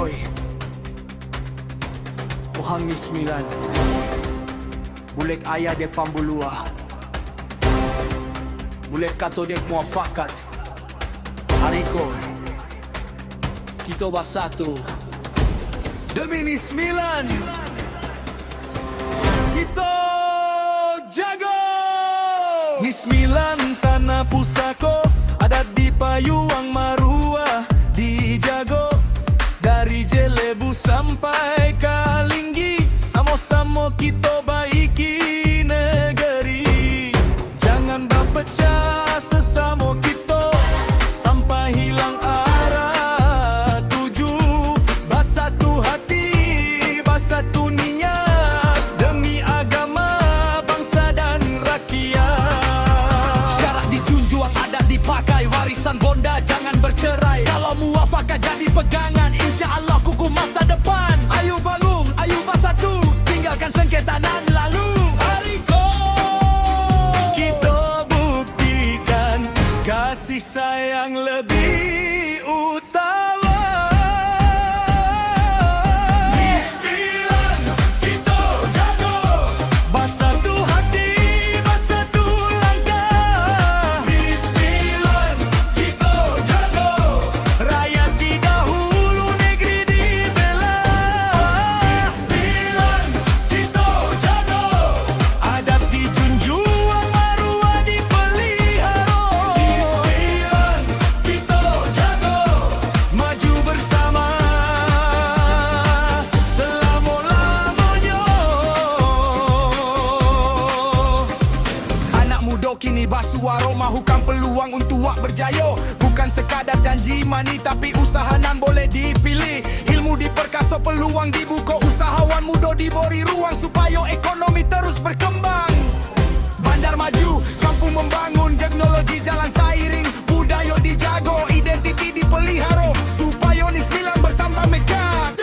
Boy Ohang ni 9 Bulek ayah dek pambulua Bulek kato dek muafakat Hariko Kita bersatu Demi ni 9 Kita jago Ni 9 tanah pusako adat di Payuang Marua dijago dari Jelebu sampai Kalinggi sama-sama kita baiki negeri jangan berpecah sesama kita sampai hilang arah tuju bersatu hati bersatu niat demi agama bangsa dan rakyat Syarat dijunjung adat dipakai Warisan bonda jangan bercerai Kalau muafakat jadi pegangan Insya Allah kukuh masa depan Ayo bangun, ayo bersatu Tinggalkan sengketa nan lalu Hariko kita buktikan kasih sayang lebih utama. Bismillah kita jago Bersatu hati, bersatu langkah. Bismillah kita jago Rakyat didahulu, negeri dibela. Bismillah kita jago Adab dijunjung, maruah dipelihara. Bismillah kita jago Maju bersama selama-lamanya. Anak muda kini basuh aroma hukam peluang untuk wak berjaya Bukan sekadar janji mani tapi usaha nan boleh dipilih Ilmu diperkasa peluang dibuka usahawan muda diberi ruang Supaya ekonomi terus berkembang Bandar maju, kampung membangun, teknologi jalan sairing Budaya dijago, identiti dipelihara Supaya ni 9 bertambah megah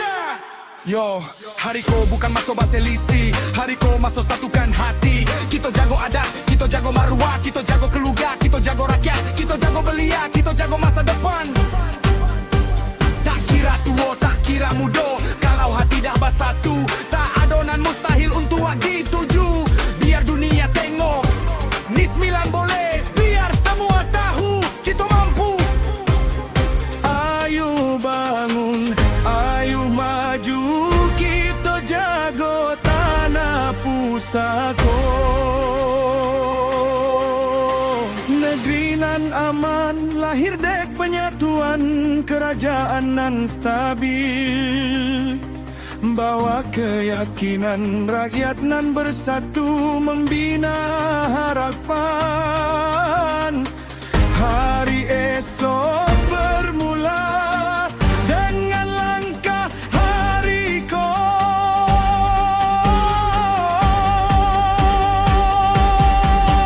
Yo, Hariko bukan masuk bahasa lisi Hariko masuk satukan hati Kita jago adat, kita jago maruah Kita jago keluarga, kita jago rakyat Kita jago belia, kita jago masa depan Tak kira tua, tak kira muda Kalau hati dah bersatu Tak adonan mustahil untuk lagi tuju Biar dunia tengok Ni 9 boleh, biar semua tahu Kita mampu Ayo bangun, ayo maju, kita jago tanah pusako. Negeri nan aman, lahir dek penyatuan, kerajaan nan stabil. Bawa keyakinan rakyat nan bersatu membina harapan. Hari esok bermula dengan langkah Hariko.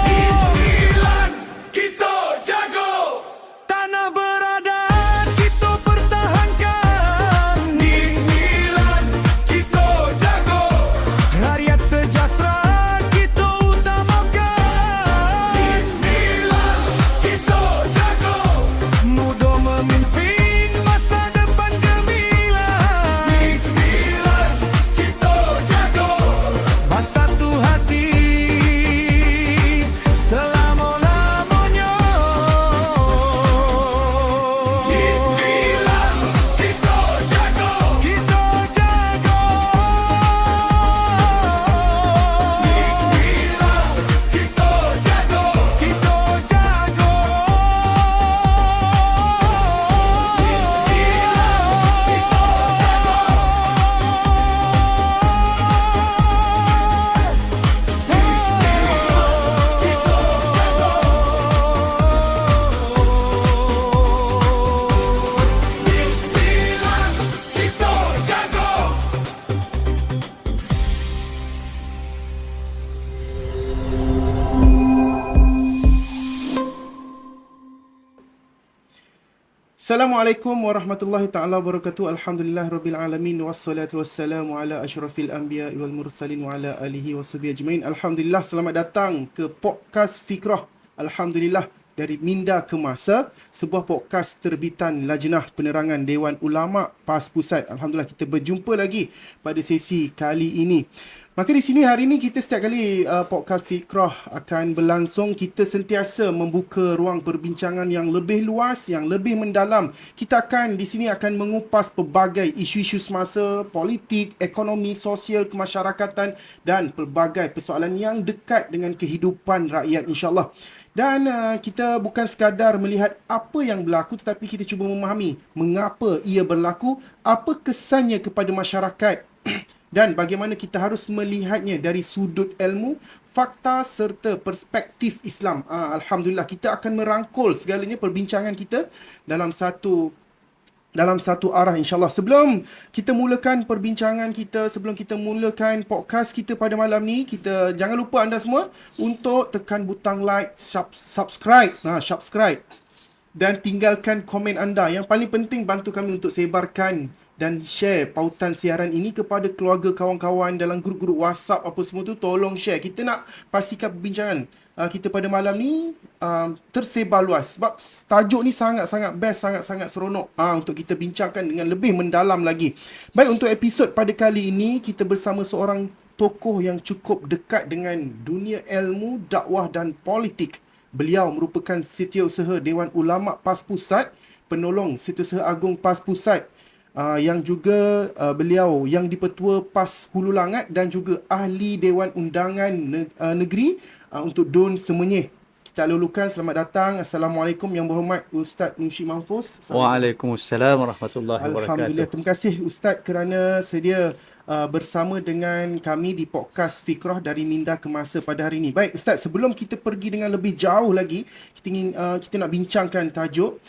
Bismillah kita jago Tanah beradat kita pertahankan. Bismillah kita jago Rakyat sejahtera kita utamakan. Bismillah kita jago Muda memimpin masa depan gemilang. Bismillah kita jago Bersatu hati selama-lamanya. Bismillah kita jago Kita jago. Bismillah kita jago Kita jago. Bismillah kita jago Assalamualaikum warahmatullahi taala wabarakatuh. Alhamdulillah rabbil alamin wassalatu wassalamu ala asyrafil anbiya wal mursalin wa ala alihi washabihi ajmain. Alhamdulillah, selamat datang ke podcast Fikrah. Alhamdulillah, dari Minda ke Masa, sebuah podcast terbitan Lajnah Penerangan Dewan Ulama PAS Pusat. Alhamdulillah kita berjumpa lagi pada sesi kali ini. Maka di sini hari ini kita setiap kali podcast Fikrah akan berlangsung, kita sentiasa membuka ruang perbincangan yang lebih luas, yang lebih mendalam. Kita di sini akan mengupas pelbagai isu-isu semasa, politik, ekonomi, sosial, kemasyarakatan dan pelbagai persoalan yang dekat dengan kehidupan rakyat insya-Allah. Dan kita bukan sekadar melihat apa yang berlaku, tetapi kita cuba memahami mengapa ia berlaku, apa kesannya kepada masyarakat dan bagaimana kita harus melihatnya dari sudut ilmu, fakta serta perspektif Islam. Alhamdulillah kita akan merangkul segalanya perbincangan kita dalam satu arah insya-Allah. Sebelum kita mulakan perbincangan kita, sebelum kita mulakan podcast kita pada malam ni, kita jangan lupa anda semua untuk tekan butang like, subscribe dan tinggalkan komen anda. Yang paling penting bantu kami untuk sebarkan dan share pautan siaran ini kepada keluarga, kawan-kawan dalam grup-grup WhatsApp apa semua tu, tolong share. Kita nak pastikan perbincangan kita pada malam ni tersebar luas sebab tajuk ni sangat-sangat best, sangat-sangat seronok untuk kita bincangkan dengan lebih mendalam lagi. Baik, untuk episod pada kali ini kita bersama seorang tokoh yang cukup dekat dengan dunia ilmu, dakwah dan politik. Beliau merupakan Setiausaha Dewan Ulama PAS Pusat, penolong Setiausaha Agung PAS Pusat, yang juga beliau yang dipertua PAS Hulu Langat dan juga ahli Dewan Undangan Negeri untuk DUN Semenyih. Kita lulukan, selamat datang. Assalamualaikum yang berhormat Ustaz Nushi Mahfuz. Waalaikumsalam warahmatullahi wabarakatuh. Alhamdulillah, terima kasih Ustaz kerana sedia bersama dengan kami di podcast Fikrah dari Minda ke Masa pada hari ini. Baik Ustaz, sebelum kita pergi dengan lebih jauh lagi, kita nak bincangkan tajuk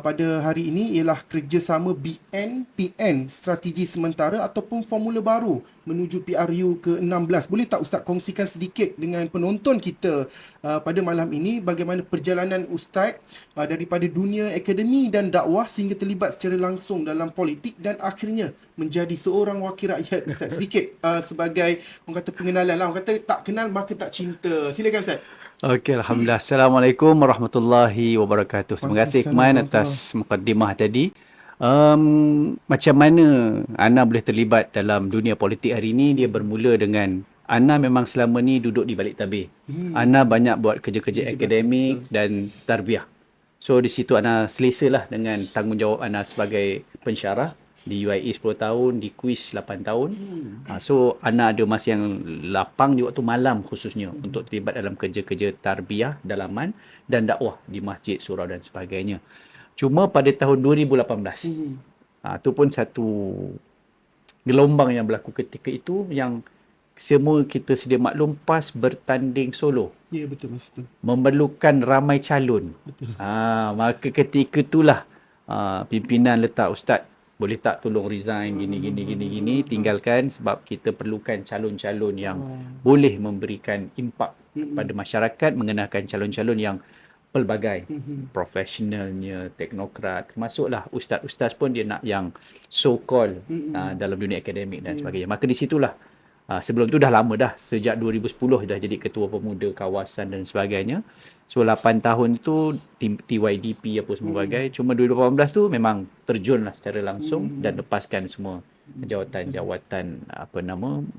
pada hari ini ialah kerjasama BN-PN, strategi sementara ataupun formula baru menuju PRU ke-16. Boleh tak Ustaz kongsikan sedikit dengan penonton kita pada malam ini bagaimana perjalanan Ustaz daripada dunia akademi dan dakwah sehingga terlibat secara langsung dalam politik dan akhirnya menjadi seorang wakil rakyat Ustaz. Sedikit sebagai orang kata pengenalan lah. Orang kata tak kenal maka tak cinta. Silakan Ustaz. Okey, alhamdulillah. Assalamualaikum warahmatullahi wabarakatuh. Terima kasih Kemain atas mukadimah tadi. Macam mana Ana boleh terlibat dalam dunia politik hari ini? Dia bermula dengan Ana memang selama ni duduk di balik tabir. Ana banyak buat kerja-kerja akademik dan tarbiyah. So di situ Ana selesalah dengan tanggungjawab Ana sebagai pensyarah. Di UIA 10 tahun, di kuis 8 tahun. So, Ana ada masa yang lapang di waktu malam khususnya untuk terlibat dalam kerja-kerja tarbiyah, dalaman dan dakwah di masjid, surau dan sebagainya. Cuma pada tahun 2018, itu pun satu gelombang yang berlaku ketika itu yang semua kita sedia maklum PAS bertanding solo. Ya, betul masa tu. Memerlukan ramai calon. Betul. Maka ketika itulah pimpinan letak, Ustaz, boleh tak tolong resign gini tinggalkan sebab kita perlukan calon-calon yang boleh memberikan impak pada masyarakat, mengenakan calon-calon yang pelbagai, profesionalnya, teknokrat, termasuklah ustaz-ustaz pun dia nak yang so called dalam dunia akademik dan sebagainya. Maka di situlah sebelum tu dah lama dah, sejak 2010 dah jadi ketua pemuda kawasan dan sebagainya. So 8 tahun itu TYDP apa semua bagai. Cuma 2018 tu memang terjunlah secara langsung dan lepaskan semua jawatan-jawatan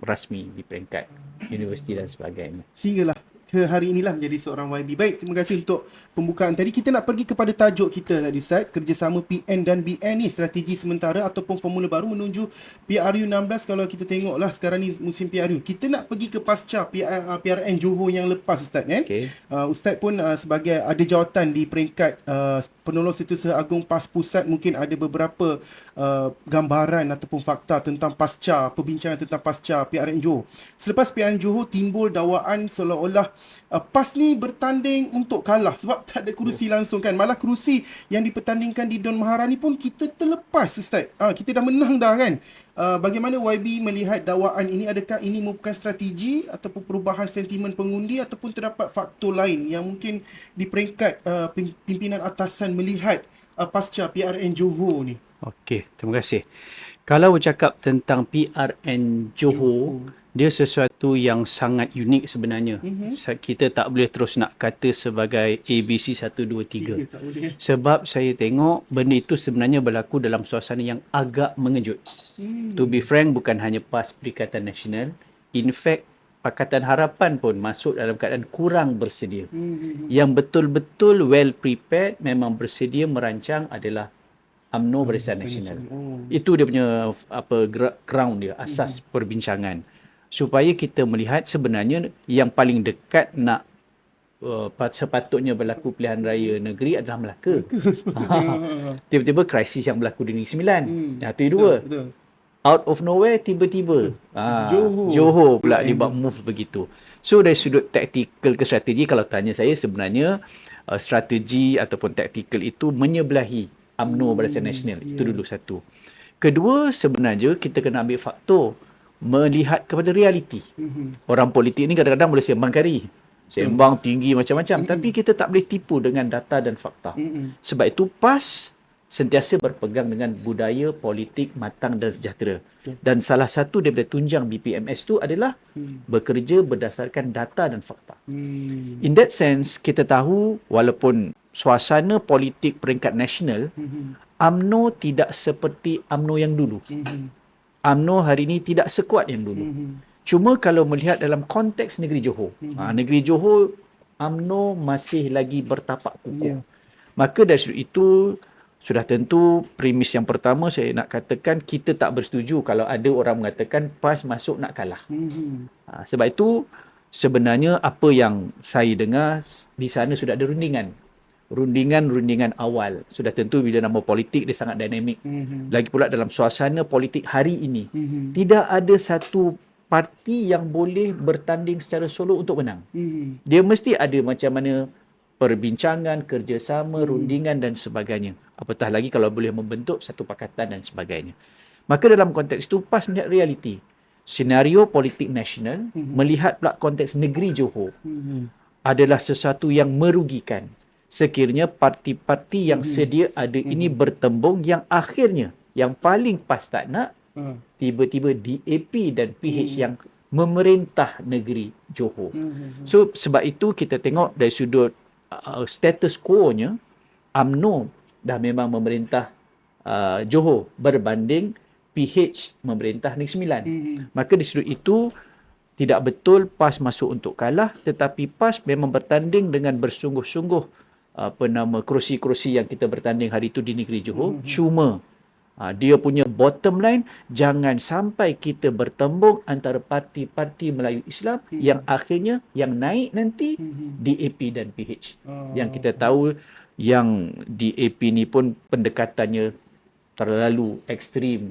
rasmi di peringkat universiti dan sebagainya. Sehinggalah ke hari inilah menjadi seorang YB. Baik, terima kasih untuk pembukaan tadi. Kita nak pergi kepada tajuk kita tadi Ustaz, kerjasama PN dan BN ni strategi sementara ataupun formula baru menuju PRU 16. Kalau kita tengoklah sekarang ni musim PRU, kita nak pergi ke pasca PRN Johor yang lepas Ustaz kan. Okay. Ustaz pun sebagai ada jawatan di peringkat penolong Setiausaha Agung PAS Pusat, mungkin ada beberapa gambaran ataupun fakta tentang pasca, perbincangan tentang pasca PRN Johor. Selepas PRN Johor timbul dakwaan seolah-olah PAS ni bertanding untuk kalah sebab tak ada kerusi langsung kan. Malah kerusi yang dipertandingkan di Don Maharani pun kita terlepas Ustaz. Kita dah menang dah kan. Bagaimana YB melihat dakwaan ini? Adakah ini merupakan strategi ataupun perubahan sentimen pengundi ataupun terdapat faktor lain yang mungkin di peringkat pimpinan atasan melihat pasca PRN Johor ni? Okey, terima kasih. Kalau bercakap tentang PRN Johor, dia sesuatu yang sangat unik sebenarnya. Kita tak boleh terus nak kata sebagai ABC 1, 2, 3. Tak boleh. Sebab saya tengok benda itu sebenarnya berlaku dalam suasana yang agak mengejut. To be frank, bukan hanya PAS Perikatan Nasional. In fact, Pakatan Harapan pun masuk dalam keadaan kurang bersedia. Yang betul-betul well prepared, memang bersedia merancang adalah UMNO Barisan Nasional. Itu dia punya ground dia, asas perbincangan. Supaya kita melihat sebenarnya yang paling dekat nak sepatutnya berlaku pilihan raya negeri adalah Melaka. Tiba-tiba krisis yang berlaku di Negeri Sembilan. Itu yang dua. Betul. Out of nowhere tiba-tiba Johor pula dibuat move begitu. So dari sudut taktikal ke strategi, kalau tanya saya sebenarnya strategi ataupun taktikal itu menyebelahi UMNO Barisan Nasional. Itu dulu satu. Kedua, sebenarnya kita kena ambil faktor melihat kepada realiti. Orang politik ni kadang-kadang boleh sembang kari, sembang tinggi macam-macam, tapi kita tak boleh tipu dengan data dan fakta. Sebab itu PAS sentiasa berpegang dengan budaya politik matang dan sejahtera. Dan salah satu daripada tunjang BPMS tu adalah bekerja berdasarkan data dan fakta. In that sense, kita tahu walaupun suasana politik peringkat nasional, UMNO tidak seperti UMNO yang dulu. UMNO hari ini tidak sekuat yang dulu. Cuma kalau melihat dalam konteks negeri Johor, negeri Johor, UMNO masih lagi bertapak kukuh. Maka dari sudut itu, sudah tentu premis yang pertama saya nak katakan kita tak bersetuju kalau ada orang mengatakan PAS masuk nak kalah. Sebab itu sebenarnya apa yang saya dengar di sana sudah ada rundingan awal. Sudah tentu bila nama politik dia sangat dinamik. Lagi pula dalam suasana politik hari ini tidak ada satu parti yang boleh bertanding secara solo untuk menang. Dia mesti ada macam mana perbincangan, kerjasama, rundingan dan sebagainya. Apatah lagi kalau boleh membentuk satu pakatan dan sebagainya. Maka dalam konteks itu PAS melihat realiti. Senario politik nasional, melihat pula konteks negeri Johor adalah sesuatu yang merugikan. Sekiranya parti-parti yang sedia ada ini bertembung yang akhirnya, yang paling PAS tak nak, tiba-tiba DAP dan PH yang memerintah negeri Johor. So sebab itu kita tengok dari sudut status quo-nya, UMNO dah memang memerintah Johor berbanding PH memerintah Negeri Sembilan. Maka di sudut itu tidak betul PAS masuk untuk kalah, tetapi PAS memang bertanding dengan bersungguh-sungguh kerusi-kerusi yang kita bertanding hari itu di negeri Johor. Cuma dia punya bottom line, jangan sampai kita bertembung antara parti-parti Melayu Islam yang akhirnya yang naik nanti DAP dan PH. Yang kita tahu yang DAP ni pun pendekatannya terlalu ekstrim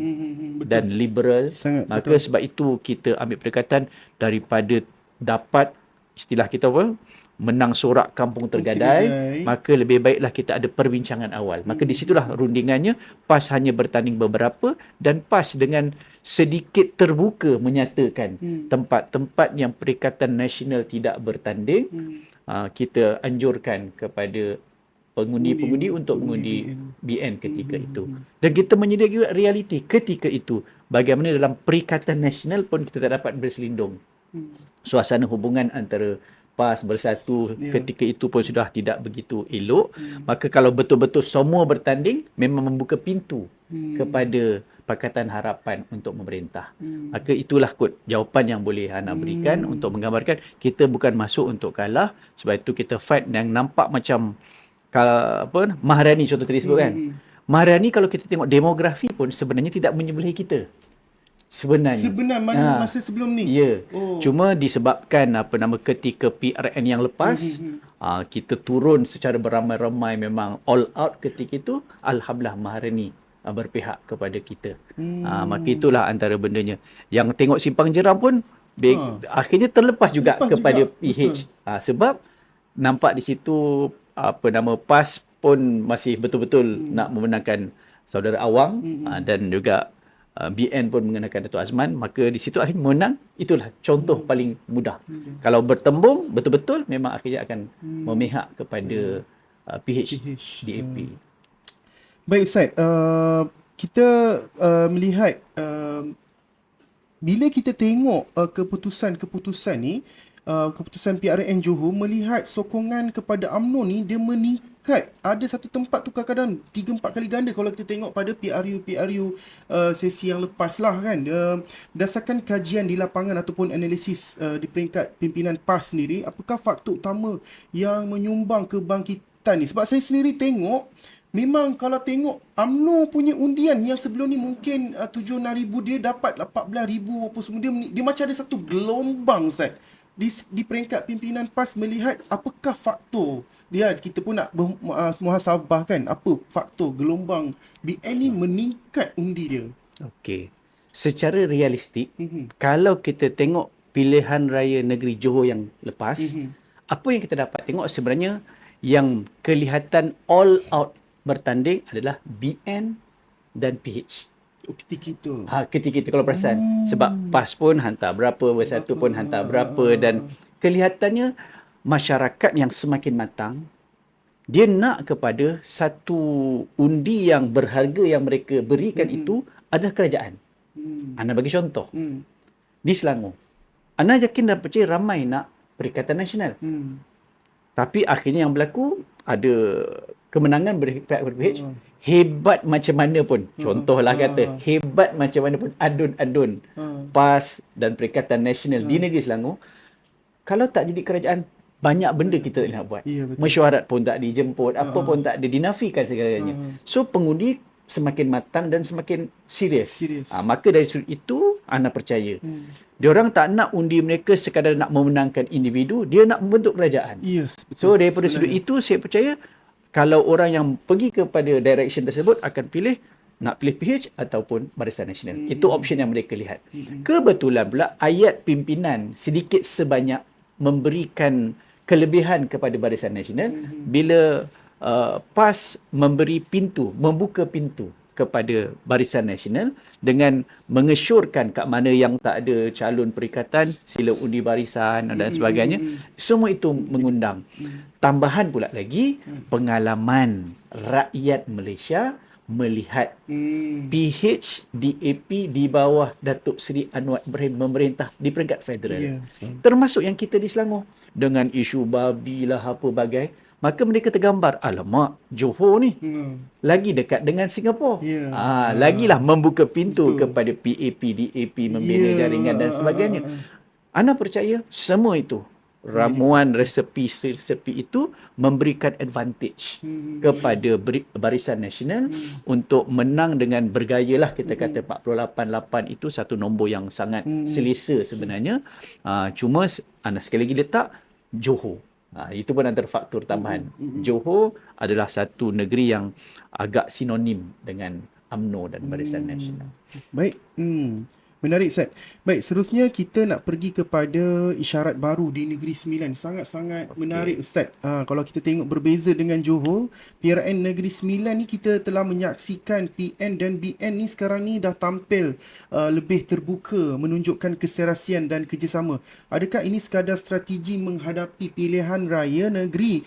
dan liberal. Maka sebab itu kita ambil pendekatan daripada dapat istilah kita apa? Menang sorak kampung tergadai, maka lebih baiklah kita ada perbincangan awal. Maka di situlah rundingannya, PAS hanya bertanding beberapa dan PAS dengan sedikit terbuka menyatakan tempat-tempat yang Perikatan Nasional tidak bertanding, kita anjurkan kepada pengundi-pengundi untuk mengundi BN ketika itu. Dan kita menyediakan juga realiti ketika itu. Bagaimana dalam Perikatan Nasional pun kita tak dapat berselindung. Suasana hubungan antara PAS Bersatu ketika itu pun sudah tidak begitu elok. Maka kalau betul-betul semua bertanding, memang membuka pintu kepada Pakatan Harapan untuk memerintah. Maka itulah kot jawapan yang boleh Hana berikan untuk menggambarkan kita bukan masuk untuk kalah. Sebab itu kita fight yang nampak macam Maharani contoh tadi sebut kan. Maharani kalau kita tengok demografi pun sebenarnya tidak menyebelahi kita. Sebenarnya masa sebelum ni. Ya. Cuma disebabkan ketika PRN yang lepas kita turun secara beramai-ramai, memang all out ketika itu, alhamdulillah Maharani berpihak kepada kita. Maka itulah antara bendanya. Yang tengok Simpang Jeram pun akhirnya terlepas juga kepada PH. Sebab nampak di situ PAS pun masih betul-betul nak memenangkan saudara Awang dan juga BN pun mengenakan Dato' Azman. Maka di situ akhirnya menang. Itulah contoh paling mudah. Kalau bertembung betul-betul, memang akhirnya akan memihak kepada PH DAP. Baik Ustaz, kita melihat bila kita tengok keputusan-keputusan ni, keputusan PRN Johor, melihat sokongan kepada UMNO ni dia meningkat. Ada satu tempat tu kadang-kadang 3-4 kali ganda kalau kita tengok pada PRU sesi yang lepas lah kan. Berdasarkan kajian di lapangan ataupun analisis di peringkat pimpinan PAS sendiri, apakah faktor utama yang menyumbang kebangkitan ni? Sebab saya sendiri tengok, memang kalau tengok UMNO punya undian yang sebelum ni mungkin 7-6,000, dia dapat 14,000 apa semua. Dia macam ada satu gelombang, Ustaz. Di peringkat pimpinan PAS, melihat apakah faktor dia, kita pun nak muhasabah kan, apa faktor gelombang BN ni meningkat undi dia. Okey. Secara realistik, kalau kita tengok pilihan raya negeri Johor yang lepas, apa yang kita dapat tengok sebenarnya yang kelihatan all out bertanding adalah BN dan PH. Ketika itu. Ketika itu kalau perasan. Sebab PAS pun hantar berapa, Bersatu pun hantar berapa, dan kelihatannya masyarakat yang semakin matang, dia nak kepada satu undi yang berharga yang mereka berikan itu adalah kerajaan. Ana bagi contoh. Di Selangor, Ana yakin dan percaya ramai nak Perikatan Nasional. Tapi akhirnya yang berlaku, ada kemenangan berpihak PH. Hebat macam mana pun, contohlah kata, hebat macam mana pun adun-adun PAS dan Perikatan Nasional di negeri Selangor, kalau tak jadi kerajaan, banyak benda kita tak nak buat. Mesyuarat pun tak dijemput, apa pun tak ada, dinafikan segalanya. So pengundi semakin matang dan semakin serius. Maka dari sudut itu, Ana percaya diorang tak nak undi mereka sekadar nak memenangkan individu, dia nak membentuk kerajaan. So daripada sudut itu, saya percaya kalau orang yang pergi kepada direction tersebut akan nak pilih PH ataupun Barisan Nasional. Itu option yang mereka lihat. Kebetulan pula ayat pimpinan sedikit sebanyak memberikan kelebihan kepada Barisan Nasional bila PAS membuka pintu kepada Barisan Nasional dengan mengesyorkan kat mana yang tak ada calon perikatan, sila undi barisan dan sebagainya. Semua itu mengundang. Tambahan pula lagi, pengalaman rakyat Malaysia melihat PH DAP di bawah Datuk Seri Anwar Ibrahim memerintah di peringkat federal. Termasuk yang kita di Selangor dengan isu babi lah apa bagai. Maka mereka tergambar, alamak, Johor ni lagi dekat dengan Singapura. Lagilah membuka pintu kepada PAP, DAP, membina jaringan dan sebagainya. Ana percaya semua itu, ramuan resepi itu memberikan advantage kepada Barisan Nasional untuk menang dengan bergaya lah. Kita kata 48-8 itu satu nombor yang sangat selesa sebenarnya. Cuma Ana sekali lagi letak Johor. Itu pun antara faktor tambahan. Johor adalah satu negeri yang agak sinonim dengan UMNO dan Barisan Nasional. Baik. Menarik, Ustaz. Baik, seterusnya kita nak pergi kepada isyarat baru di Negeri Sembilan. Sangat-sangat menarik, Ustaz. Kalau kita tengok berbeza dengan Johor, PRN Negeri Sembilan ni kita telah menyaksikan PN dan BN ni sekarang ni dah tampil lebih terbuka, menunjukkan keserasian dan kerjasama. Adakah ini sekadar strategi menghadapi pilihan raya negeri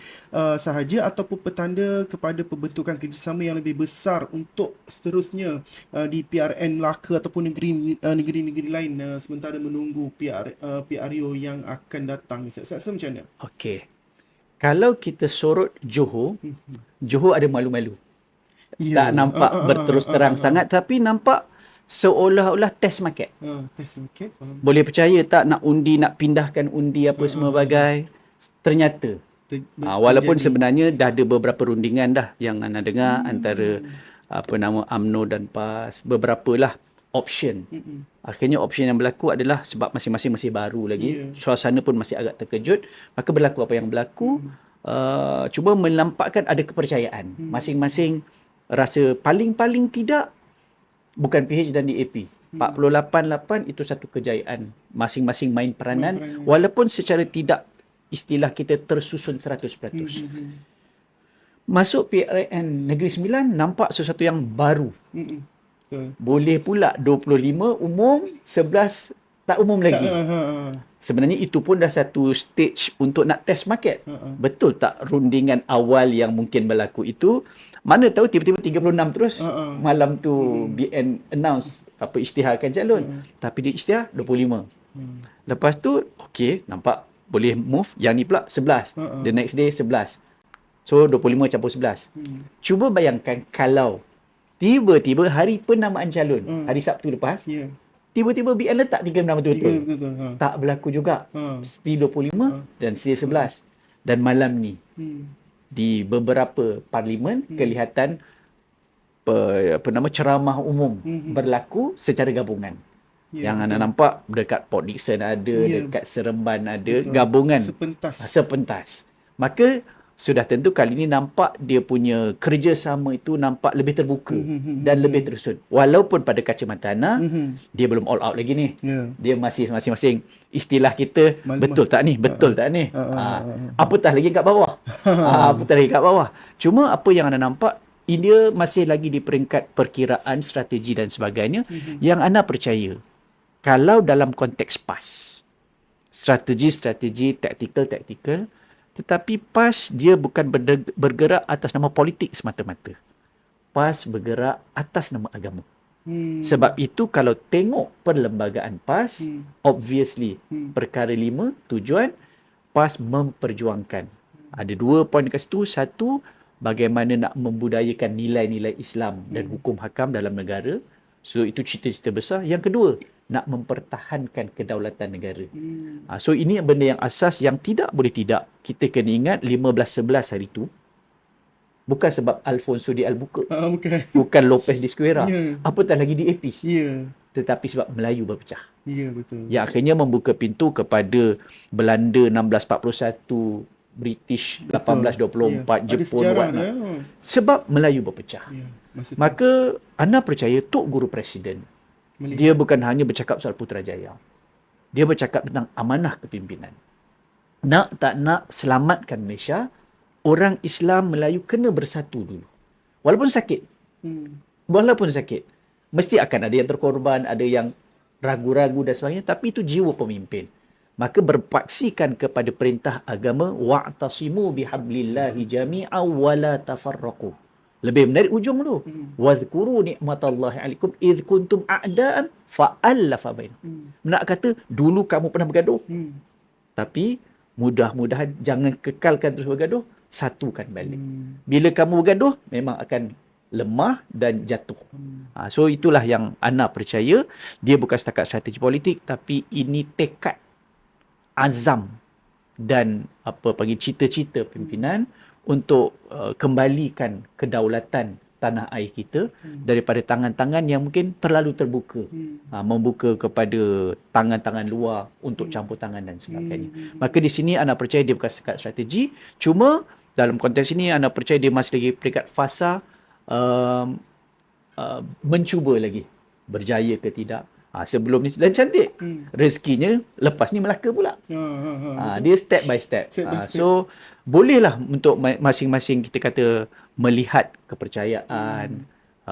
sahaja ataupun petanda kepada pembentukan kerjasama yang lebih besar untuk seterusnya di PRN Melaka ataupun negeri-negeri lain sementara menunggu PRU yang akan datang? Saya macam mana? Okey. Kalau kita sorot Johor, Johor ada malu-malu. Tak nampak berterus terang sangat, tapi nampak seolah-olah test market. Test market. Boleh percaya tak, nak undi, nak pindahkan undi apa semua bagai. Ternyata walaupun sebenarnya dah ada beberapa rundingan dah yang anda dengar antara UMNO dan PAS, beberapa lah option. Akhirnya option yang berlaku adalah sebab masing-masing masih baru lagi, suasana pun masih agak terkejut, maka berlaku apa yang berlaku. Cuba menampakkan ada kepercayaan. Masing-masing rasa paling tidak bukan PH dan DAP. 48-8 itu satu kejayaan. Masing-masing main peranan walaupun secara tidak, istilah kita, tersusun 100%. Masuk PRN Negeri Sembilan nampak sesuatu yang baru. Boleh pula 25 umum, 11 tak umum lagi. Sebenarnya itu pun dah satu stage untuk nak test market. Betul tak rundingan awal yang mungkin berlaku itu Mana tahu tiba-tiba 36 terus malam tu Hmm. BN announce isytiharkan calon. Tapi dia isytihar 25. Lepas tu okey, nampak boleh move. Yang ni pula 11. The next day 11. So 25 campur 11. Cuba bayangkan kalau tiba-tiba hari penamaan calon, hari Sabtu lepas, Ya. tiba-tiba BN letak 36 betul-betul. Betul. Tak berlaku juga. Ha. Mesti 25 dan sedia 11. Dan malam ni di beberapa parlimen kelihatan ceramah umum berlaku secara gabungan. Ya, Yang anda nampak dekat Port Dickson ada, Ya. dekat Seremban ada, Betul. gabungan. Sepentas. Maka sudah tentu kali ini nampak dia punya kerjasama itu nampak lebih terbuka dan lebih terusut. Walaupun pada kacamata Ana, dia belum all out lagi ni. Ya. Dia masih masing-masing istilah kita, Maklum. betul tak ni? Betul tak ni? Apatah lagi kat bawah. Apatah lagi kat bawah. Cuma apa yang anda nampak, India masih lagi di peringkat perkiraan, strategi dan sebagainya. Yang anda percaya, kalau dalam konteks PAS, strategi, taktikal, tetapi PAS dia bukan bergerak atas nama politik semata-mata. PAS bergerak atas nama agama. Sebab itu kalau tengok perlembagaan PAS, obviously perkara 5, tujuan PAS memperjuangkan. Ada 2 poin dekat situ. Satu, bagaimana nak membudayakan nilai-nilai Islam dan hukum hakam dalam negara. So itu cita-cita besar. Yang kedua, nak mempertahankan kedaulatan negara. So ini benda yang asas yang tidak boleh tidak. Kita kena ingat 15-11 hari itu bukan sebab Alfonso de Albuquerque, Bukan. bukan Lopez de Esquerra, Ya. apatah lagi di AP, Ya. tetapi sebab Melayu berpecah. Ya, betul. Yang akhirnya membuka pintu kepada Belanda 1641, British 1824, Ya. Ada Jepun, sejarah whatnot. dia. Sebab Melayu berpecah. Ya. Masa tu Maka anda percaya Tok Guru Presiden, melihat. dia bukan hanya bercakap soal Putrajaya. Dia bercakap tentang amanah kepimpinan. Nak tak nak selamatkan Malaysia, orang Islam Melayu kena bersatu dulu. Walaupun sakit. Walaupun sakit. Mesti akan ada yang terkorban, ada yang ragu-ragu dan sebagainya. Tapi itu jiwa pemimpin. Maka berpaksikan kepada perintah agama, wa'tasimu bihablillahi jami'a wa la tafarraqu. Lebih menarik ujung tu. Wadhkuru ni'matallahi alaikum idh kuntum a'da'an fa'allafa bainakum. Nak kata dulu kamu pernah bergaduh, tapi mudah-mudahan jangan kekalkan terus bergaduh, satukan balik. Bila kamu bergaduh, memang akan lemah dan jatuh. So itulah yang Ana percaya, dia bukan setakat strategi politik, tapi ini tekad, azam dan cita-cita pimpinan untuk kembalikan kedaulatan tanah air kita daripada tangan-tangan yang mungkin terlalu terbuka, membuka kepada tangan-tangan luar untuk campur tangan dan sebagainya. Maka di sini Ana percaya dia bukan sekat strategi, cuma dalam konteks ini Ana percaya dia masih lagi peringkat fasa mencuba lagi berjaya ke tidak. Sebelum ni dan cantik rezekinya, lepas ni Melaka pula. Dia step by step. So bolehlah untuk masing-masing kita kata melihat kepercayaan,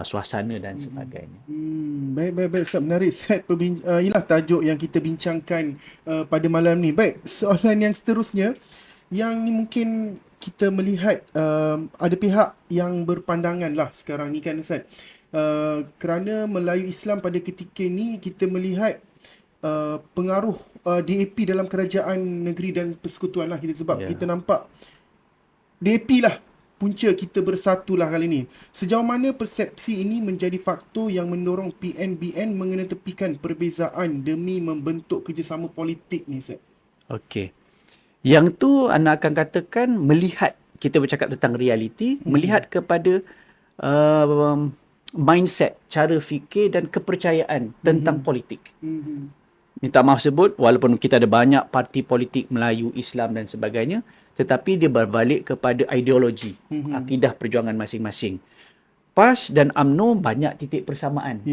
suasana dan sebagainya. Baik. Ustaz, menarik Ustaz. Ialah tajuk yang kita bincangkan pada malam ni. Baik, soalan yang seterusnya, yang ni mungkin kita melihat ada pihak yang berpandangan lah sekarang ni kan Ustaz. Kerana Melayu Islam pada ketika ni kita melihat pengaruh DAP dalam kerajaan negeri dan persekutuan lah kita sebab kita nampak DAP lah punca kita bersatulah kali ni. Sejauh mana persepsi ini menjadi faktor yang mendorong PNBN mengenetepikan perbezaan demi membentuk kerjasama politik ni Ustaz? Okey. Yang tu Ana akan katakan melihat, kita bercakap tentang realiti, melihat kepada mindset, cara fikir dan kepercayaan tentang politik. Minta maaf sebut, walaupun kita ada banyak parti politik Melayu, Islam dan sebagainya, tetapi dia berbalik kepada ideologi, akidah perjuangan masing-masing. PAS dan UMNO banyak titik persamaan.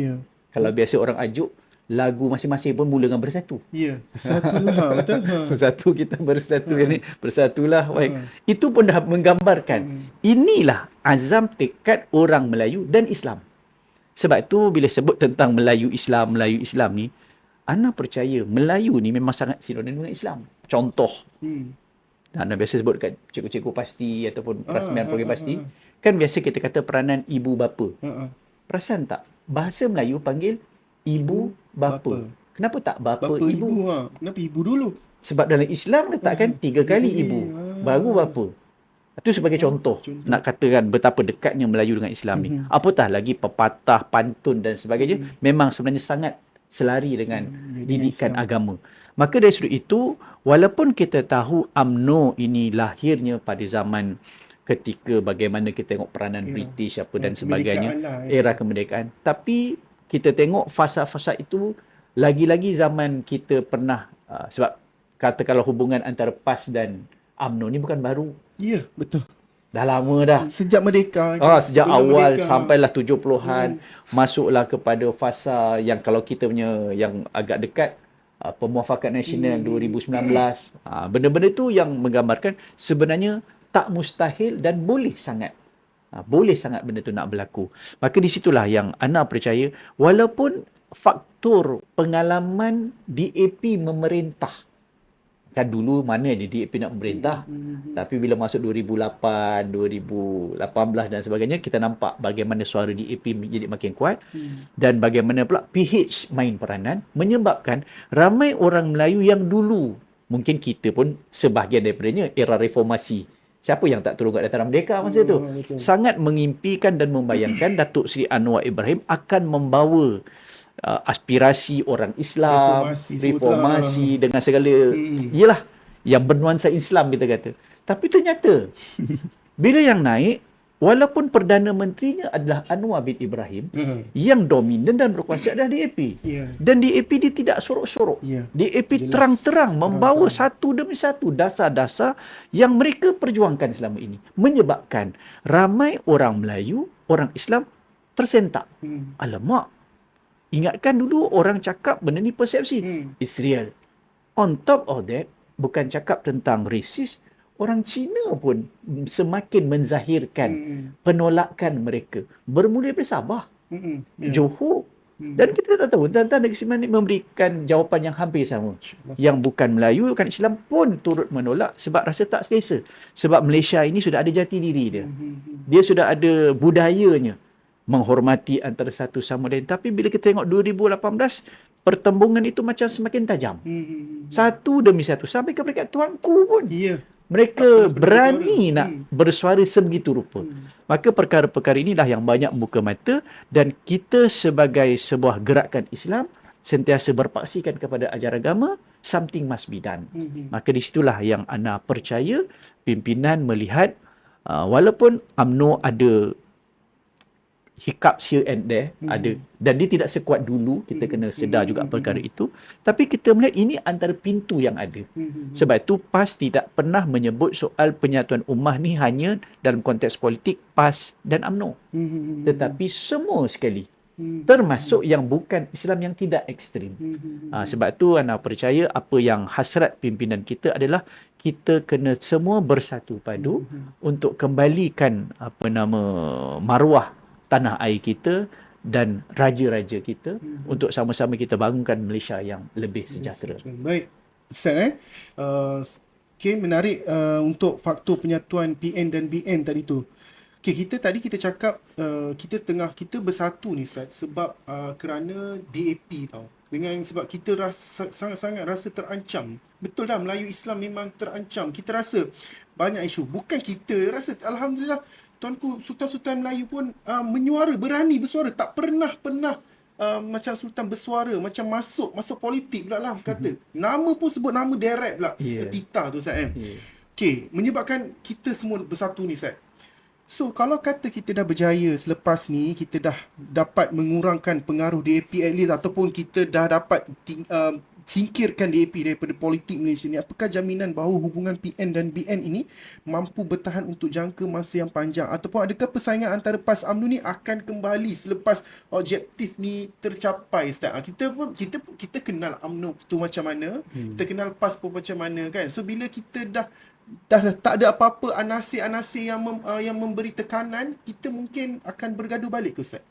Kalau biasa orang ajuk, lagu masing-masing pun mula dengan bersatu. Bersatulah, betul. Bersatu, kita bersatu ini, bersatulah. Itu pun dah menggambarkan. Inilah azam tekad orang Melayu dan Islam. Sebab itu bila sebut tentang Melayu Islam ni, Ana percaya Melayu ni memang sangat sinonim dengan Islam. Contoh, Ana biasa sebut kat cikgu-cikgu pasti ataupun perasmian program pasti, Kan biasa kita kata peranan ibu bapa. Ha. Perasan tak? Bahasa Melayu panggil ibu bapa. Kenapa tak bapa, Bapa ibu? ibu. Kenapa ibu dulu? Sebab dalam Islam letakkan 3 kali ibu, baru bapa. Itu sebagai contoh. Nak katakan betapa dekatnya Melayu dengan Islam ni. Apatah lagi pepatah, pantun dan sebagainya, memang sebenarnya sangat selari dengan didikan agama. Maka dari sudut itu, walaupun kita tahu UMNO ini lahirnya pada zaman ketika bagaimana kita tengok peranan British apa dan sebagainya, era kemerdekaan. Tapi kita tengok fasa-fasa itu lagi-lagi zaman kita pernah, sebab katakanlah hubungan antara PAS dan UMNO ni bukan baru. Ya, betul. Dah lama dah. Sejak merdeka. Sejak Sebelum awal merdeka. sampailah 70-an, masuklah kepada fasa yang kalau kita punya yang agak dekat, Pemuafakat Nasional 2019. Benda-benda tu yang menggambarkan sebenarnya tak mustahil dan boleh sangat. Boleh sangat benda tu nak berlaku. Maka di situlah yang Ana percaya, walaupun faktor pengalaman DAP memerintah, kan dulu mana ada DAP nak memerintah, tapi bila masuk 2008, 2018 dan sebagainya, kita nampak bagaimana suara DAP menjadi makin kuat dan bagaimana pula PH main peranan menyebabkan ramai orang Melayu yang dulu, mungkin kita pun sebahagian daripadanya era reformasi, siapa yang tak turun kat Dataran Merdeka masa tu, sangat mengimpikan dan membayangkan Datuk Seri Anwar Ibrahim akan membawa aspirasi orang Islam, reformasi dengan segala yalah yang bernuansa Islam kita kata. Tapi ternyata bila yang naik, walaupun Perdana Menterinya adalah Anwar bin Ibrahim, yang dominan dan berkuasa adalah DAP. Dan DAP dia tidak sorok-sorok. DAP terang-terang membawa satu demi satu dasar-dasar yang mereka perjuangkan selama ini, menyebabkan ramai orang Melayu, orang Islam tersentak. Alamak, ingatkan dulu orang cakap benda ni persepsi. It's real. On top of that, bukan cakap tentang rasis, orang Cina pun semakin menzahirkan penolakan mereka. Bermula daripada Sabah, Johor. Dan kita tak tahu, tuan-tuan Negeri Sembilan ni memberikan jawapan yang hampir sama. Yang bukan Melayu, bukan Islam pun turut menolak sebab rasa tak selesa. Sebab Malaysia ini sudah ada jati diri dia. Dia sudah ada budayanya, menghormati antara satu sama lain. Tapi bila kita tengok 2018, pertembungan itu macam semakin tajam. Satu demi satu. Sampai ke peringkat tuanku pun. Mereka berani nak bersuara sebegitu rupa. Maka perkara-perkara inilah yang banyak membuka mata dan kita sebagai sebuah gerakan Islam sentiasa berpaksikan kepada ajaran agama, something must be done. Maka di situlah yang Ana percaya pimpinan melihat walaupun UMNO ada hiccups here and there, ada, dan dia tidak sekuat dulu, kita kena sedar juga perkara itu, tapi kita melihat ini antara pintu yang ada. Sebab itu PAS tidak pernah menyebut soal penyatuan ummah ni hanya dalam konteks politik PAS dan UMNO, tetapi semua sekali, termasuk yang bukan Islam yang tidak ekstrim. Sebab itu Ana percaya apa yang hasrat pimpinan kita adalah kita kena semua bersatu padu untuk kembalikan maruah tanah air kita dan raja-raja kita untuk sama-sama kita bangunkan Malaysia yang lebih sejahtera. Baik. Ustaz, okay, menarik untuk faktor penyatuan PN dan BN tadi tu. Okay, kita cakap kita bersatu ni Ustaz sebab kerana DAP tau. Sebab kita sangat-sangat rasa terancam. Betul dah, Melayu Islam memang terancam. Kita rasa banyak isu. Bukan kita rasa, alhamdulillah, tuanku sultan-sultan Melayu pun menyuara, berani bersuara. Tak pernah macam sultan bersuara, macam masuk politik pula lah kata. Nama pun sebut nama direct pula. Tita tu Ustaz. Okay, menyebabkan kita semua bersatu ni Ustaz. So kalau kata kita dah berjaya selepas ni, kita dah dapat mengurangkan pengaruh DAP at least, ataupun kita dah dapat singkirkan DAP daripada politik Malaysia ni, apakah jaminan bahawa hubungan PN dan BN ini mampu bertahan untuk jangka masa yang panjang, ataupun adakah persaingan antara PAS UMNO ni akan kembali selepas objektif ni tercapai Ustaz? Kita kenal UMNO tu macam mana, kita kenal PAS pun macam mana kan. So bila kita dah tak ada apa-apa anasir-anasir yang memberi tekanan, kita mungkin akan bergaduh balik ke Ustaz?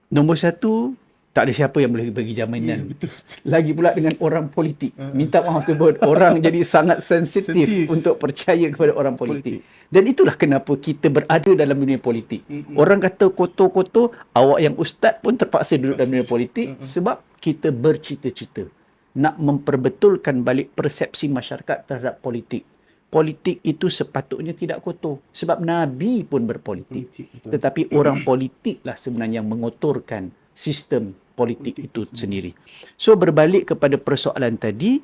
Nombor satu, Tak ada siapa yang boleh bagi jaminan. Betul. Lagi pula dengan orang politik. Minta maaf sebut, orang jadi sangat sensitif Sensitif. untuk percaya kepada orang politik. Dan itulah kenapa kita berada dalam dunia politik. Orang kata kotor-kotor, awak yang ustaz pun terpaksa duduk dalam dunia politik sebab kita bercita-cita nak memperbetulkan balik persepsi masyarakat terhadap politik. Politik itu sepatutnya tidak kotor. Sebab Nabi pun berpolitik. Betul. Tetapi orang politiklah sebenarnya yang mengotorkan sistem politik itu sendiri. So berbalik kepada persoalan tadi,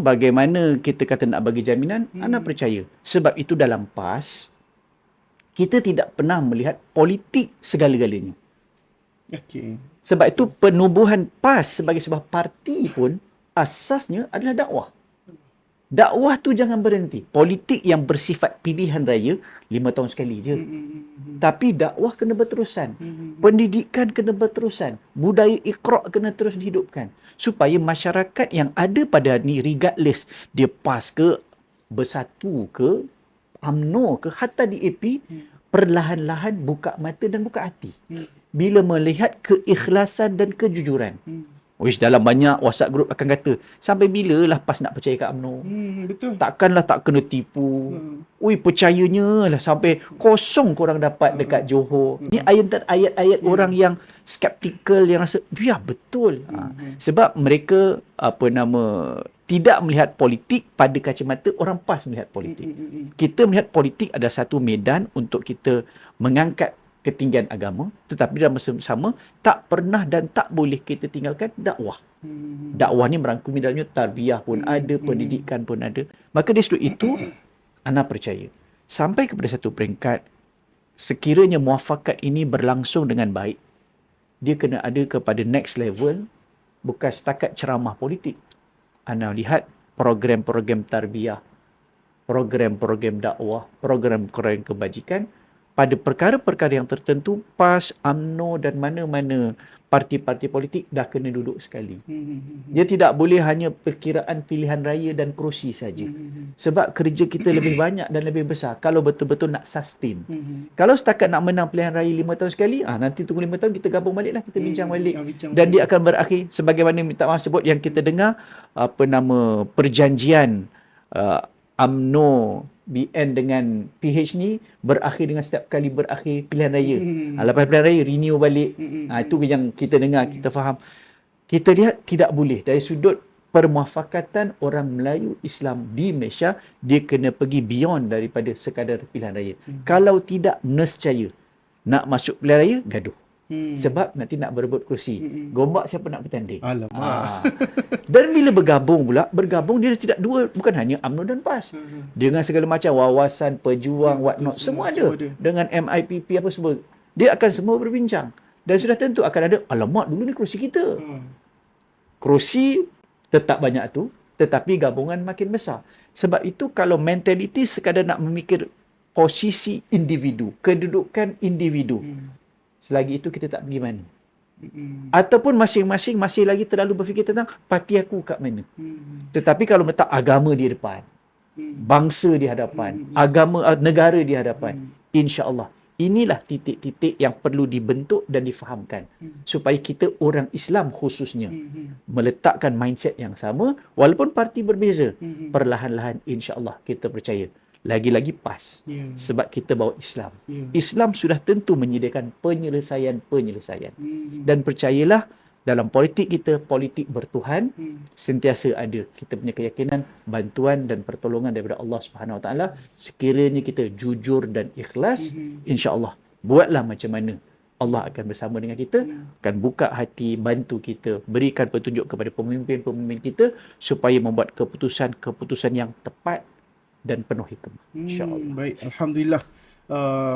bagaimana kita kata nak bagi jaminan, ana percaya. Sebab itu dalam PAS, kita tidak pernah melihat politik segala-galanya. Okey. Sebab itu penubuhan PAS sebagai sebuah parti pun asasnya adalah dakwah. Dakwah tu jangan berhenti. Politik yang bersifat pilihan raya 5 tahun sekali je. Tapi dakwah kena berterusan. Pendidikan kena berterusan. Budaya iqra' kena terus dihidupkan. Supaya masyarakat yang ada pada ni, regardless dia PAS ke, Bersatu ke, UMNO ke, hatta di AP, perlahan-lahan buka mata dan buka hati. Bila melihat keikhlasan dan kejujuran. Wish dalam banyak WhatsApp group akan kata, sampai bila lah PAS nak percaya kat UMNO? Betul. Takkanlah tak kena tipu. Ui, percayanya lah sampai kosong korang dapat dekat Johor. Ni ayat-ayat orang yang skeptikal, yang rasa, ya betul. Sebab mereka, tidak melihat politik pada kacamata orang PAS melihat politik. Kita melihat politik adalah satu medan untuk kita mengangkat ketinggian agama, tetapi dalam masa sama tak pernah dan tak boleh kita tinggalkan dakwah. Dakwah ni merangkumi dalamnya tarbiyah pun ada, pendidikan pun ada. Maka dari sudut itu, ana percaya sampai kepada satu peringkat, sekiranya muafakat ini berlangsung dengan baik, dia kena ada kepada next level, bukan setakat ceramah politik. Ana lihat program-program tarbiyah, program-program dakwah, program-program kebajikan pada perkara-perkara yang tertentu, PAS, UMNO dan mana-mana parti-parti politik dah kena duduk sekali. Dia tidak boleh hanya perkiraan pilihan raya dan kerusi saja. Sebab kerja kita lebih banyak dan lebih besar kalau betul-betul nak sustain. Kalau setakat nak menang pilihan raya 5 tahun sekali, nanti tunggu 5 tahun kita gabung baliklah, kita bincang balik. Dan dia akan berakhir sebagaimana minta maaf sebut yang kita dengar, perjanjian UMNO BN dengan PH ni berakhir dengan setiap kali berakhir pilihan raya. Lepas pilihan raya renew balik. Itu yang kita dengar, kita faham. Kita lihat tidak boleh dari sudut permuafakatan orang Melayu Islam di Malaysia, dia kena pergi beyond daripada sekadar pilihan raya. Kalau tidak, nescaya nak masuk pilihan raya, gaduh. Sebab nanti nak berebut kerusi. Gombak siapa nak bertanding. Alamak. Dan bila bergabung dia tidak dua, bukan hanya UMNO dan PAS. Dengan segala macam wawasan, pejuang, what not, semua ada. Dengan MIPP apa semua. Dia akan semua berbincang. Dan sudah tentu akan ada, alamak dulu ni kerusi kita. Kerusi tetap banyak tu, tetapi gabungan makin besar. Sebab itu kalau mentaliti sekadar nak memikir posisi individu, kedudukan individu, selagi itu kita tak pergi mana. Ataupun masing-masing masih lagi terlalu berfikir tentang parti aku kat mana. Tetapi kalau letak agama di depan, bangsa di hadapan, agama negara di hadapan, insya-Allah inilah titik-titik yang perlu dibentuk dan difahamkan supaya kita orang Islam khususnya meletakkan mindset yang sama walaupun parti berbeza. Perlahan-lahan insya-Allah kita percaya lagi-lagi PAS. Sebab kita bawa Islam. Islam sudah tentu menyediakan penyelesaian. Dan percayalah, dalam politik kita, politik bertuhan, sentiasa ada kita punya keyakinan, bantuan dan pertolongan daripada Allah Subhanahu Wa Taala. Sekiranya kita jujur dan ikhlas, insya-Allah buatlah macam mana, Allah akan bersama dengan kita, akan buka hati, bantu kita, berikan petunjuk kepada pemimpin-pemimpin kita supaya membuat keputusan-keputusan yang tepat dan penuh hikmah, insya-Allah. Baik, alhamdulillah.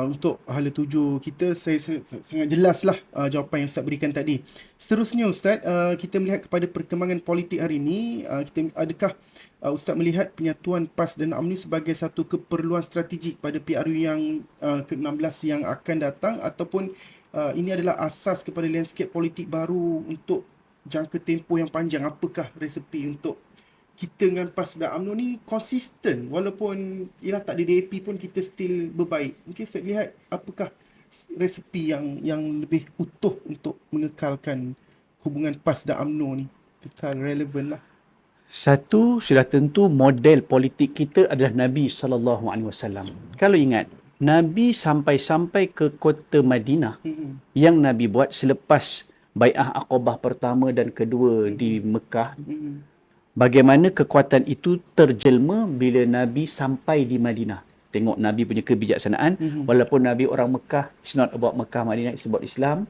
Untuk hala tuju kita, saya sangat jelaslah jawapan yang Ustaz berikan tadi. Seterusnya Ustaz, kita melihat kepada perkembangan politik hari ini, adakah Ustaz melihat penyatuan PAS dan UMNO sebagai satu keperluan strategik pada PRU yang ke-16 yang akan datang, ataupun ini adalah asas kepada landscape politik baru untuk jangka tempoh yang panjang? Apakah resepi untuk kita dengan PAS dan UMNO ni konsisten walaupun ialah tak ada DAP pun kita still berbaik? Mungkin saya lihat apakah resepi yang lebih utuh untuk mengekalkan hubungan PAS dan UMNO ni kekal relevan lah. Satu, sudah tentu model politik kita adalah Nabi SAW. Kalau ingat, Nabi sampai-sampai ke kota Madinah yang Nabi buat selepas Bai'ah Aqabah pertama dan kedua di Mekah. Bagaimana kekuatan itu terjelma bila Nabi sampai di Madinah. Tengok Nabi punya kebijaksanaan. Walaupun Nabi orang Mekah, it's not about Mekah, Madinah, it's about Islam.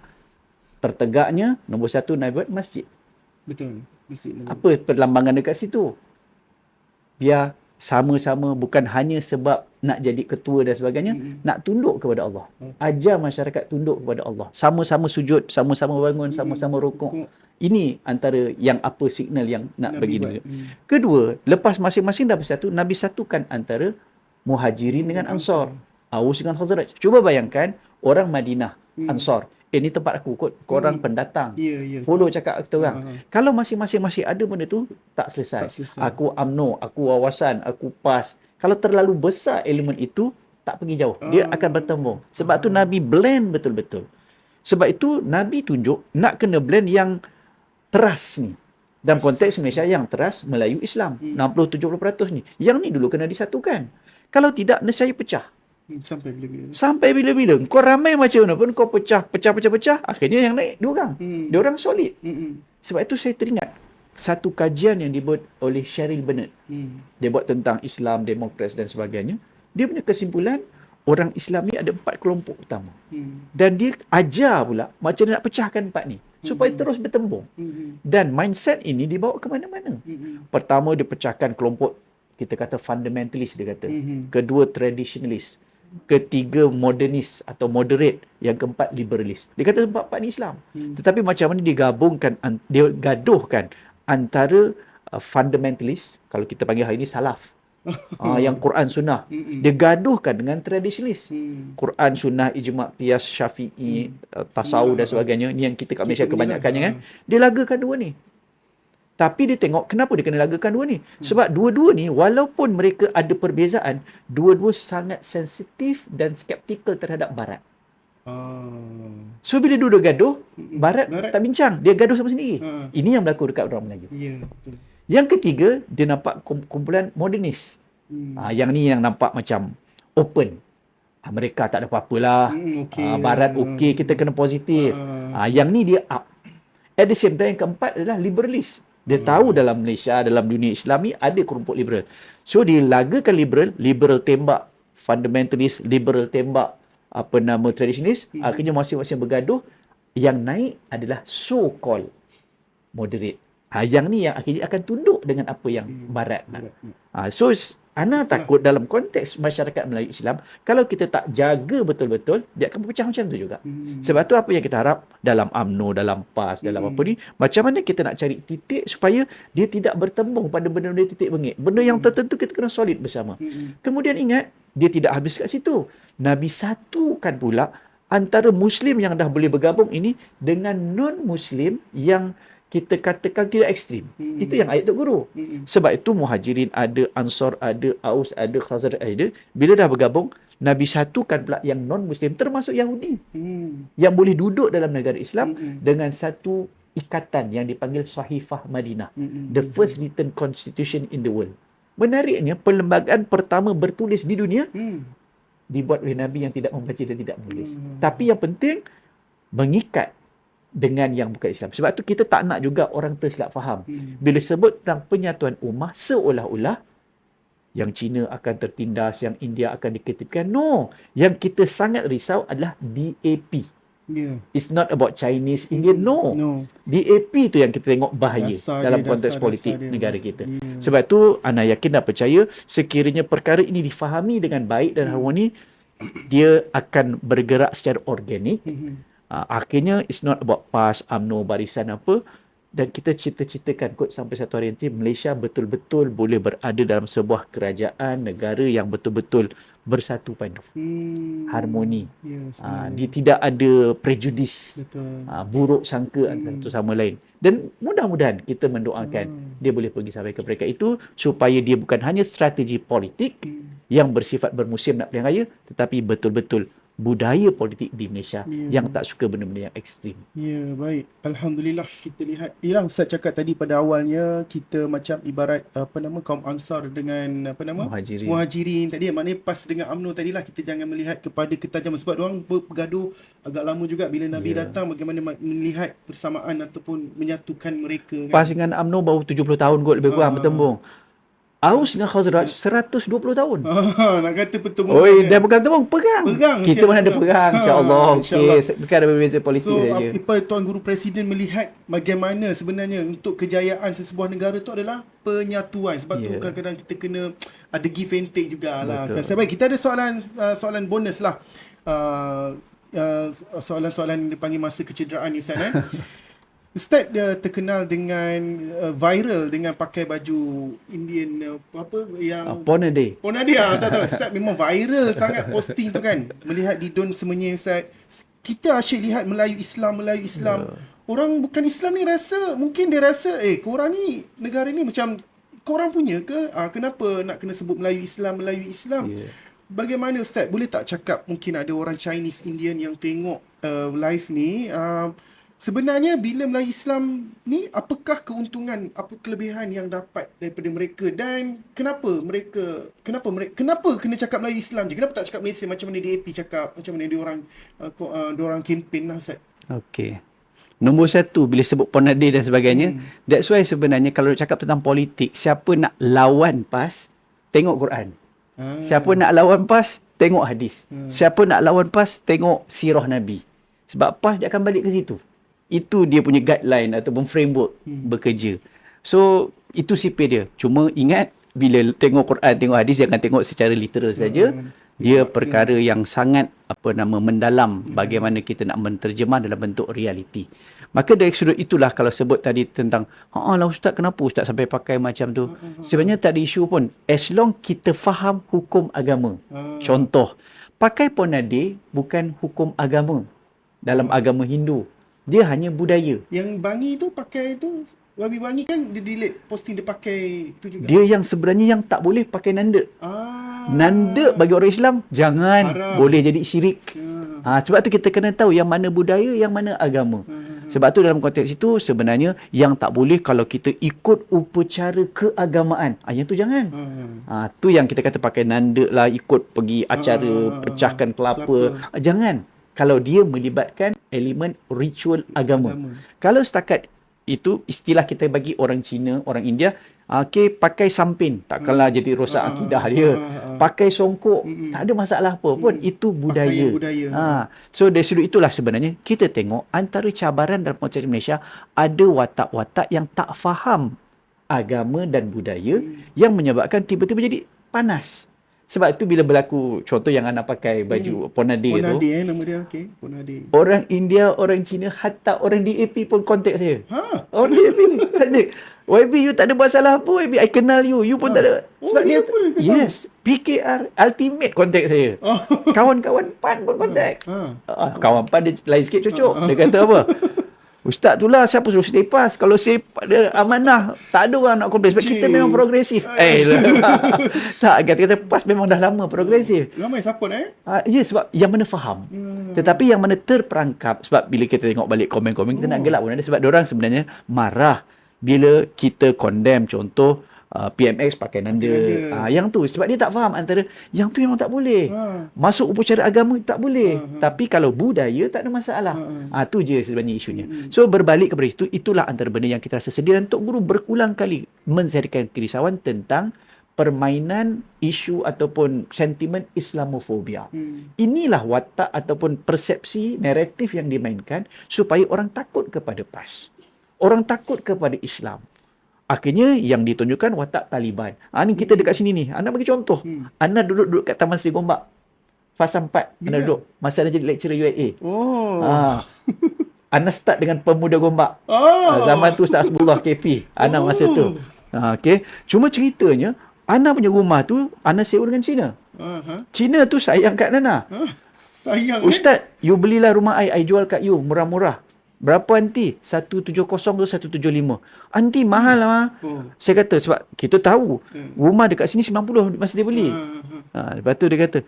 Tertegaknya, nombor satu, Nabi buat masjid. Betul. Masjid Nabawi. Apa perlambangan dekat situ? Biar sama-sama, bukan hanya sebab nak jadi ketua dan sebagainya, nak tunduk kepada Allah. Ajar masyarakat tunduk kepada Allah. Sama-sama sujud, sama-sama bangun, sama-sama rukuk. Ini antara yang apa signal yang nak Nabi bagi buat. dia. Kedua, lepas masing-masing dah bersatu, Nabi satukan antara Muhajirin dengan Ansar. Aus dengan Khazraj. Cuba bayangkan orang Madinah, Ansar. Ni tempat aku kot. Korang pendatang. Ya. Follow cakap kita orang. Kalau masing-masing masih ada benda tu, tak selesai. Tak selesai. Aku UMNO, aku wawasan, aku PAS. Kalau terlalu besar elemen itu, tak pergi jauh. Dia akan bertembung. Sebab tu Nabi blend betul-betul. Sebab itu Nabi tunjuk nak kena blend yang teras ni. Dalam konteks Malaysia yang teras, Melayu Islam. 60-70% ni. Yang ni dulu kena disatukan. Kalau tidak, nescaya pecah. Sampai bila-bila. Sampai bila-bila. Kau ramai macam mana pun, kau pecah. Akhirnya yang naik dua orang. Dua orang solid. Sebab itu saya teringat satu kajian yang dibuat oleh Cheryl Bennett. Dia buat tentang Islam, demokrasi dan sebagainya. Dia punya kesimpulan, orang Islam ni ada 4 kelompok utama. Dan dia ajar pula macam mana nak pecahkan 4 ni. Supaya terus bertembung. Dan mindset ini dibawa ke mana-mana. Pertama, dia pecahkan kelompok, kita kata fundamentalist, dia kata. Kedua, traditionalist. Ketiga, modernis atau moderate. Yang keempat, liberalis. Dia kata empat-empat ni Islam. Tetapi macam mana dia gaduhkan antara fundamentalist, kalau kita panggil hari ini salaf. Yang Quran Sunnah. Dia gaduhkan dengan traditionalist. Quran Sunnah, ijma' qiyas, syafi'i, tasawuf dan sebagainya. Ni yang kita kat Malaysia kebanyakannya kan. Dia lagakan dua ni. Tapi dia tengok kenapa dia kena lagakan dua ni. Sebab dua-dua ni walaupun mereka ada perbezaan, dua-dua sangat sensitif dan skeptikal terhadap Barat. So bila dua-dua gaduh, Barat tak bincang. Dia gaduh sama sendiri. Ini yang berlaku dekat orang Melayu. Ya, betul. Yang ketiga, dia nampak kumpulan modernis. Yang ni yang nampak macam open. Mereka tak ada apa-apalah. Barat okey, kita kena positif. Yang ni dia up. At the same time, yang keempat adalah liberalis. Dia tahu dalam Malaysia, dalam dunia Islam ni ada kelompok liberal. So dia lagakan liberal tembak fundamentalist, liberal tembak traditionalist. Akhirnya masing-masing bergaduh. Yang naik adalah so-called moderate. Yang ni yang akhirnya akan tunduk dengan apa yang Barat nak. So Ana takut dalam konteks masyarakat Melayu Islam, kalau kita tak jaga betul-betul, dia akan berpecah macam tu juga. Sebab tu apa yang kita harap dalam UMNO, dalam PAS, dalam apa ni, macam mana kita nak cari titik supaya dia tidak bertembung pada benda-benda titik bengit. Benda yang tertentu kita kena solid bersama. Kemudian ingat, dia tidak habis kat situ. Nabi satukan pula antara Muslim yang dah boleh bergabung ini dengan non-Muslim yang kita katakan tidak ekstrim. Itu yang ayat Tok Guru. Sebab itu Muhajirin ada, Ansar ada, Aus ada, Khazraj ada. Bila dah bergabung, Nabi satukan pula yang non-Muslim termasuk Yahudi. Yang boleh duduk dalam negara Islam dengan satu ikatan yang dipanggil Sahifah Madinah. The first written constitution in the world. Menariknya, perlembagaan pertama bertulis di dunia dibuat oleh Nabi yang tidak membaca dan tidak menulis. Tapi yang penting, mengikat dengan yang bukan Islam. Sebab tu kita tak nak juga orang tersilap faham. Bila sebut tentang penyatuan ummah, seolah-olah yang Cina akan tertindas, yang India akan diketipkan. No. Yang kita sangat risau adalah DAP. It's not about Chinese, Indian. No. DAP tu yang kita tengok bahaya dalam konteks politik negara kita. Sebab tu, Ana yakin dan percaya, sekiranya perkara ini difahami dengan baik dan harmoni, dia akan bergerak secara organik. Akhirnya it's not about PAS, UMNO, barisan apa, dan kita cita-citakan kot sampai satu hari nanti Malaysia betul-betul boleh berada dalam sebuah kerajaan negara yang betul-betul bersatu padu, harmoni. Dia tidak ada prejudis, buruk sangka antara satu sama lain. Dan mudah-mudahan kita mendoakan dia boleh pergi sampai ke peringkat itu supaya dia bukan hanya strategi politik yang bersifat bermusim nak pilihan raya, tetapi betul-betul budaya politik di Malaysia yang tak suka benda-benda yang ekstrim. Ya, baik. Alhamdulillah kita lihat. Yalah Ustaz cakap tadi pada awalnya kita macam ibarat kaum Ansar dengan Muhajirin tadi, maknanya pas dengan UMNO tadilah kita jangan melihat kepada ketajaman sebab diorang bergaduh agak lama juga bila Nabi datang bagaimana melihat persamaan ataupun menyatukan mereka kan. Pas dengan UMNO baru 70 tahun kot lebih kurang bertembung. Aus dengan Khazraj 120 tahun. Nak kata pertemuan. Oi, dah bukan bertembung, perang. Kita mana ada perang, insya-Allah. Okey, bukan ada berbeza politik saja. So, Tuan Guru Presiden melihat bagaimana sebenarnya untuk kejayaan sesebuah negara tu adalah penyatuan. Sebab tu kadang-kadang kita kena ada give and take jugalah. Kan. Sebab kita ada soalan bonus lah. Soalan-soalan dipanggil masa kecederaan ni Ustaz. Ustaz terkenal dengan viral dengan pakai baju Indian yang Ponade. Tak Ustaz memang viral sangat posting tu kan. Melihat di Don Semenyih Ustaz. Kita asyik lihat Melayu Islam. Orang bukan Islam ni mungkin dia rasa korang ni negara ni macam korang punya ke? Kenapa nak kena sebut Melayu Islam? Bagaimana Ustaz? Boleh tak cakap mungkin ada orang Chinese Indian yang tengok live ni, sebenarnya bila Melayu Islam ni apakah keuntungan, apa kelebihan yang dapat daripada mereka dan kenapa kena cakap Melayu Islam je? Kenapa tak cakap Malaysia macam mana DAP cakap, macam mana diorang kempen lah Ustaz? Okey. Nombor satu, bila sebut Ponade dan sebagainya, that's why sebenarnya kalau cakap tentang politik, siapa nak lawan PAS, tengok Quran. Siapa nak lawan PAS, tengok hadis. Siapa nak lawan PAS, tengok sirah Nabi. Sebab PAS dia akan balik ke situ. Itu dia punya guideline ataupun framework bekerja. So, itu sipir dia. Cuma ingat, bila tengok Quran, tengok hadis, jangan tengok secara literal saja. Dia perkara yang sangat mendalam bagaimana kita nak menterjemah dalam bentuk realiti. Maka dari sudut itulah kalau sebut tadi tentang lah Ustaz, kenapa Ustaz sampai pakai macam tu? Sebenarnya tak ada isu pun. As long kita faham hukum agama. Contoh, pakai Ponade bukan hukum agama dalam agama Hindu. Dia hanya budaya. Yang Bangi tu pakai tu, Wabi Bangi kan dia delete posting dia pakai tu juga. Dia yang sebenarnya yang tak boleh pakai nanda. Nanda bagi orang Islam jangan, haram. Boleh jadi syirik. Sebab tu kita kena tahu yang mana budaya, yang mana agama. Sebab tu dalam konteks itu sebenarnya yang tak boleh kalau kita ikut upacara keagamaan. Yang tu jangan. Tu yang kita kata pakai nanda lah, ikut pergi acara pecahkan kelapa. Jangan. Kalau dia melibatkan elemen ritual agama. Kalau setakat itu, istilah kita bagi orang Cina, orang India, pakai sampin, takkanlah jadi rosak akidah dia. Pakai songkok, tak ada masalah apa pun. Itu budaya. So dari sudut itulah sebenarnya kita tengok antara cabaran dalam konteks Malaysia, ada watak-watak yang tak faham agama dan budaya yang menyebabkan tiba-tiba jadi panas. Sebab itu bila berlaku, contoh yang Ana pakai baju Ponade tu. Ponade nama dia, okey. Ponade. Orang India, orang Cina, hatta orang DAP pun kontak saya. Orang DAP kata, YB, you tak ada masalah apa YB, I kenal you, you pun tak ada. Sebab dia yes, PKR ultimate kontak saya. Kawan-kawan PAN pun kontak. Kawan PAN dia lain sikit cocok. Dia kata apa? Ustaz tu lah siapa suruh selepas. Kalau dia amanah, tak ada orang nak komplain. Sebab kita memang progresif. Tak, kata-kata PAS memang dah lama progresif. Ramai support Ya, sebab yang mana faham. Tetapi yang mana terperangkap. Sebab bila kita tengok balik komen-komen, kita nak gelak pun ada. Sebab diorang sebenarnya marah bila kita condemn contoh PMX pakai nanda. Yang tu sebab dia tak faham antara yang tu memang tak boleh. Masuk upacara agama tak boleh. Tapi kalau budaya tak ada masalah. Tu je sebenarnya isunya. So berbalik kepada itu, itulah antara benda yang kita rasa sedih, dan Tok Guru berulang kali menzahirkan kerisauan tentang permainan isu ataupun sentimen Islamofobia. Inilah watak ataupun persepsi naratif yang dimainkan supaya orang takut kepada PAS. Orang takut kepada Islam. Akhirnya yang ditunjukkan watak Taliban. Ni kita dekat sini ni. Ana bagi contoh. Ana duduk kat Taman Seri Gombak. Fasa 4. Ana duduk. Masa Ana jadi lecturer UAA. Ana start dengan Pemuda Gombak. Zaman tu Ustaz Asbullah KP. Ana masa tu. Okay. Cuma ceritanya, Ana punya rumah tu, Ana sewa dengan Cina. Cina tu sayang kat Ana. Sayang Ustaz, you belilah rumah I jual kat you murah-murah. Berapa anti? 170 ke 175. Anti mahal lah. Oh. Saya kata sebab kita tahu rumah dekat sini 90 masa dia beli. Lepas tu dia kata,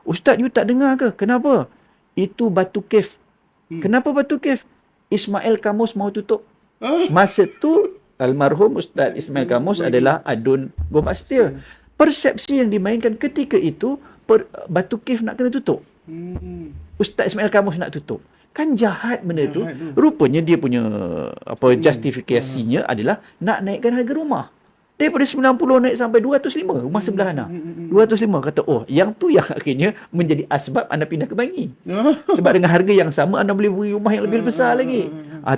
Ustaz you tak dengar ke? Kenapa? Itu batu cave. Kenapa batu cave? Ismail Kamus mau tutup. Masa tu almarhum Ustaz Ismail Kamus adalah adun Gombastia. Persepsi yang dimainkan ketika itu batu cave nak kena tutup. Ustaz Ismail Kamus nak tutup. Kan jahat benda tu. Rupanya dia punya justifikasinya adalah nak naikkan harga rumah. Daripada 90 naik sampai 205 rumah sebelah Ana. 205 kata, yang tu yang akhirnya menjadi asbab anda pindah ke Bangi. Sebab dengan harga yang sama anda boleh beli rumah yang lebih besar lagi.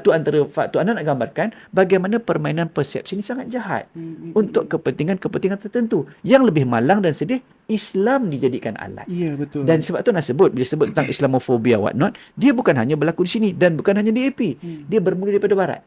Tu antara faktor anda nak gambarkan bagaimana permainan persepsi ini sangat jahat untuk kepentingan-kepentingan tertentu. Yang lebih malang dan sedih, Islam dijadikan alat. Ya, betul. Dan sebab tu nak sebut, bila sebut tentang Islamofobia what not, dia bukan hanya berlaku di sini dan bukan hanya di AP. Dia bermula daripada barat.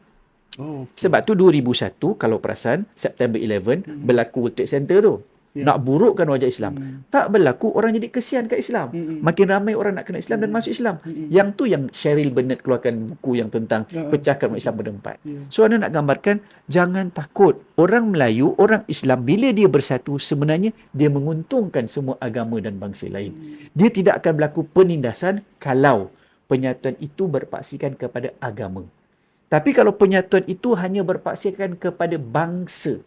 Sebab tu 2001 kalau perasan September 11 berlaku World Trade Center tu. Nak burukkan wajah Islam. Tak berlaku orang jadi kesian kat Islam. Makin ramai orang nak kena Islam dan masuk Islam. Yang tu yang Cheryl Burnett keluarkan buku yang tentang pecahkan umat Islam berempat. So anda nak gambarkan, jangan takut. Orang Melayu, orang Islam bila dia bersatu sebenarnya dia menguntungkan semua agama dan bangsa lain. Dia tidak akan berlaku penindasan kalau penyatuan itu berpaksikan kepada agama. Tapi kalau penyatuan itu hanya berpaksikan kepada bangsa,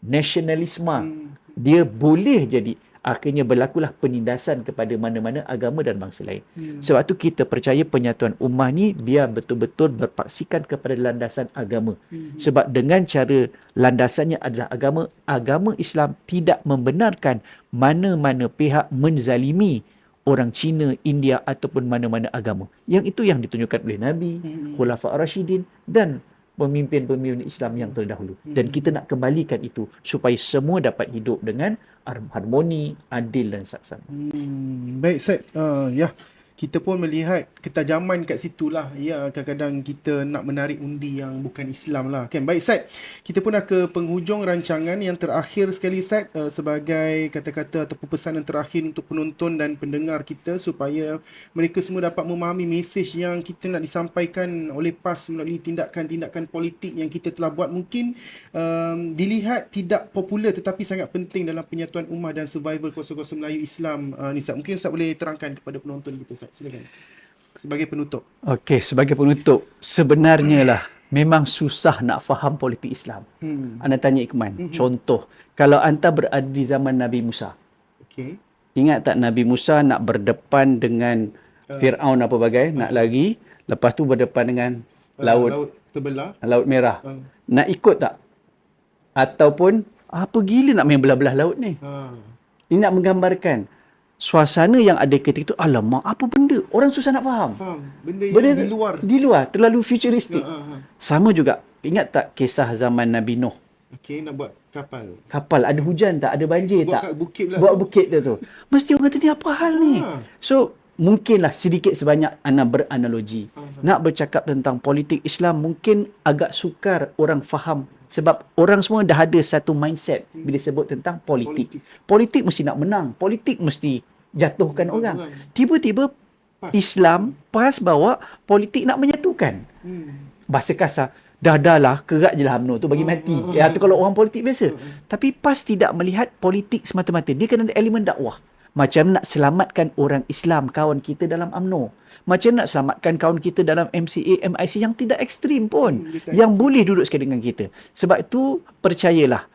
nasionalisme, dia boleh jadi akhirnya berlakulah penindasan kepada mana-mana agama dan bangsa lain. Sebab tu kita percaya penyatuan ummah ni biar betul-betul berpaksikan kepada landasan agama. Sebab dengan cara landasannya adalah agama, agama Islam tidak membenarkan mana-mana pihak menzalimi orang Cina, India ataupun mana-mana agama. Yang itu yang ditunjukkan oleh Nabi, Khulafa Ar-Rashidin dan pemimpin-pemimpin Islam yang terdahulu. Dan kita nak kembalikan itu supaya semua dapat hidup dengan harmoni, adil dan saksama. Baik, Ustaz. Kita pun melihat ketajaman kat situlah. Ya, kadang-kadang kita nak menarik undi yang bukan Islam lah. Kan? Baik, Ustaz. Kita pun nak ke penghujung rancangan yang terakhir sekali, Ustaz. Sebagai kata-kata ataupun pesanan terakhir untuk penonton dan pendengar kita supaya mereka semua dapat memahami mesej yang kita nak disampaikan oleh PAS melalui tindakan-tindakan politik yang kita telah buat. Mungkin dilihat tidak popular tetapi sangat penting dalam penyatuan ummah dan survival kos-kos Melayu Islam. Ustaz, mungkin Ustaz boleh terangkan kepada penonton kita, Ustaz. Silakan. Sebagai penutup. Okey, sebagai penutup, sebenarnya lah memang susah nak faham politik Islam. Anda tanya Ikman, contoh, kalau anda berada di zaman Nabi Musa. Okey. Ingat tak Nabi Musa nak berdepan dengan Fir'aun apa bagai, nak lari, lepas tu berdepan dengan laut terbelah, Laut Merah. Nak ikut tak? Ataupun apa gila nak main belah-belah laut ni? Ini nak menggambarkan suasana yang ada ketika itu, alamak, apa benda? Orang susah nak faham. Benda yang di luar. Terlalu futuristik. Sama juga, ingat tak kisah zaman Nabi Nuh? Okey, nak buat kapal. Ada hujan tak? Ada banjir Buat tak? kat bukit pula. Buat bukit tu. Mesti orang kata ni apa hal ni? So, mungkinlah sedikit sebanyak anak beranalogi. Nak bercakap tentang politik Islam mungkin agak sukar orang faham. Sebab orang semua dah ada satu mindset bila sebut tentang politik. Politik mesti nak menang. Politik mesti jatuhkan orang. Tiba-tiba Islam PAS bawa politik nak menyatukan. Bahasa kasar, dah lah, kerat je lah UMNO tu bagi mati. Tu kalau orang politik biasa. Tapi PAS tidak melihat politik semata-mata. Dia kena ada elemen dakwah. Macam nak selamatkan orang Islam, kawan kita dalam UMNO. Macam nak selamatkan kawan kita dalam MCA, MIC yang tidak ekstrim pun. Yang boleh duduk sekali dengan kita. Sebab itu, percayalah.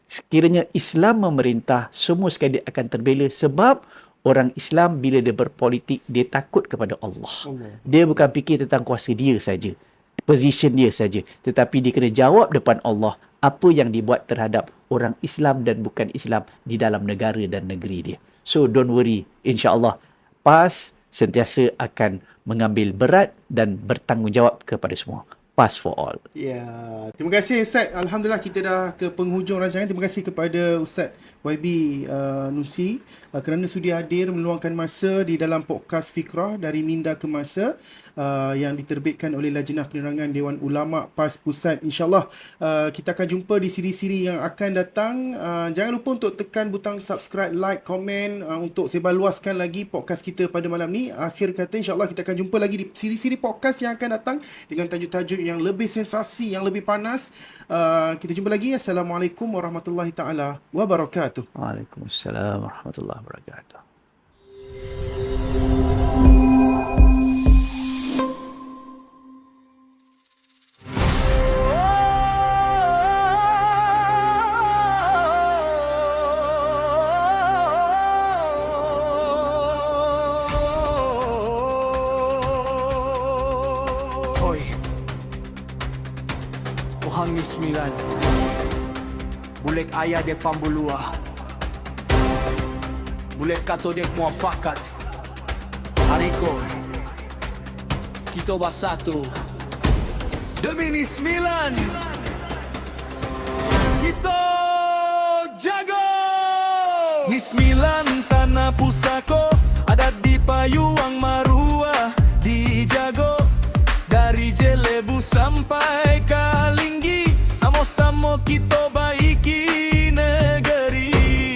Sekiranya Islam memerintah, semua sekali akan terbela. Sebab orang Islam bila dia berpolitik, dia takut kepada Allah. Dia bukan fikir tentang kuasa dia saja, position dia saja. Tetapi dia kena jawab depan Allah apa yang dibuat terhadap orang Islam dan bukan Islam di dalam negara dan negeri dia. So don't worry, insya-Allah PAS sentiasa akan mengambil berat dan bertanggungjawab kepada semua. Pass for all. Ya, terima kasih Ustaz. Alhamdulillah kita dah ke penghujung rancangan. Terima kasih kepada Ustaz YB Nusi kerana sudi hadir meluangkan masa di dalam podcast Fikrah dari Minda ke Masa yang diterbitkan oleh Lajnah Penerangan Dewan Ulama PAS Pusat. InsyaAllah kita akan jumpa di siri-siri yang akan datang. Jangan lupa untuk tekan butang subscribe, like, komen untuk sebarluaskan lagi podcast kita pada malam ni. Akhir kata insyaAllah kita akan jumpa lagi di siri-siri podcast yang akan datang dengan tajuk-tajuk yang lebih sensasi, yang lebih panas. Kita jumpa lagi. Assalamualaikum warahmatullahi taala wabarakatuh. Waalaikumsalam warahmatullahi wabarakatuh. Hoi, Ohang ni 9 Bulek ayah dia pambulua, bulek kato dia muafakat. Hariko kita bersatu demi ni 9. Kita jago ni 9 tanah pusako, adat di Payuang Marua dijago. Dari Jelebu sampai Kalinggi, sama-sama kita baiki negeri.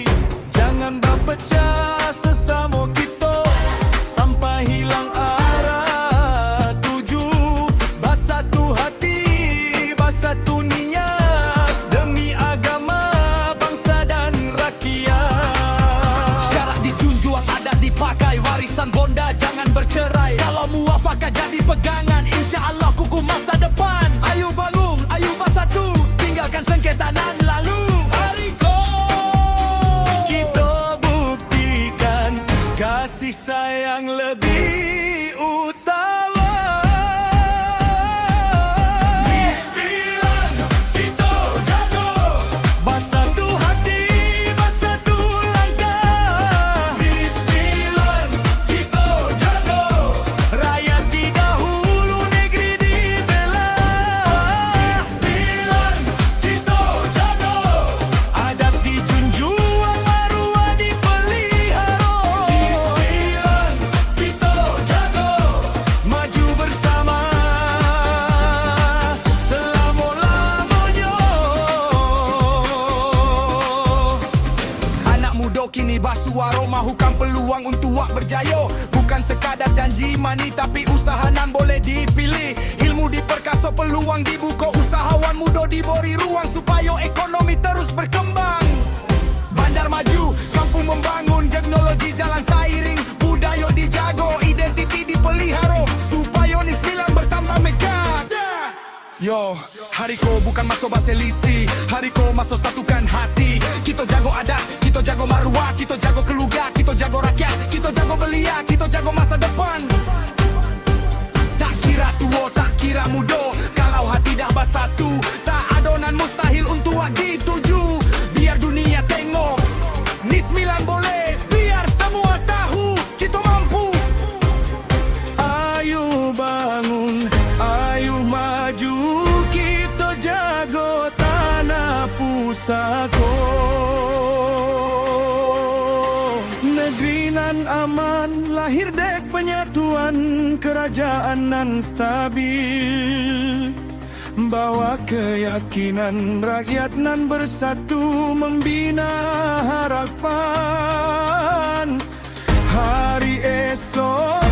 Jangan berpecah sesama kita sampai hilang arah tuju. Bersatu hati, bersatu niat demi agama, bangsa dan rakyat. Syarat dijunjung, adat dipakai, warisan bonda jangan bercerai. Kalau muafakat jadi pegangan, insya-Allah kukuh masa depan. Ayo bangun, ayo bersatu, tinggalkan sengketa nan lalu. Hariko kita buktikan kasih sayang lebih utama. Bismillah kita jago, bersatu hati, bersatu langkah. Bismillah kita jago, rakyat didahulu, negeri dibela. Bismillah kita jago, adab dijunjung, maruah dipelihara. Bismillah kita jago, maju bersama selama-lamanya. Anak muda kini basuh aroma, hukam peluang untuk wak berjaya. Bukan sekadar janji mani, tapi usaha nan boleh dipilih. Ilmu diperkasa, peluang dibuka, usahawan muda diberi ruang supaya ekonomi terus berkembang. Bandar maju, kampung membangun, teknologi jalan seiring, budaya dijago, identiti dipelihara supaya ni 9 bertambah megah. Yo, Hariko bukan masuk bahasa lisi, Hariko masuk satukan hati. Kita jago adat, kita jago maruah, kita jago keluarga, kita jago rakyat, kita jago belia, kita jago masa depan. Tak kira tua, tak kira muda, kalau hati dah bersatu, tak adonan mustahil untuk dituju. Biar dunia tengok, ni 9 boleh, biar semua tahu kita mampu. Ayo bangun, ayo maju, kita jago tanah pusako. Negeri nan aman, lahir dek penyatuan, kerajaan nan stabil. Bawa keyakinan rakyat nan bersatu, membina harapan hari esok.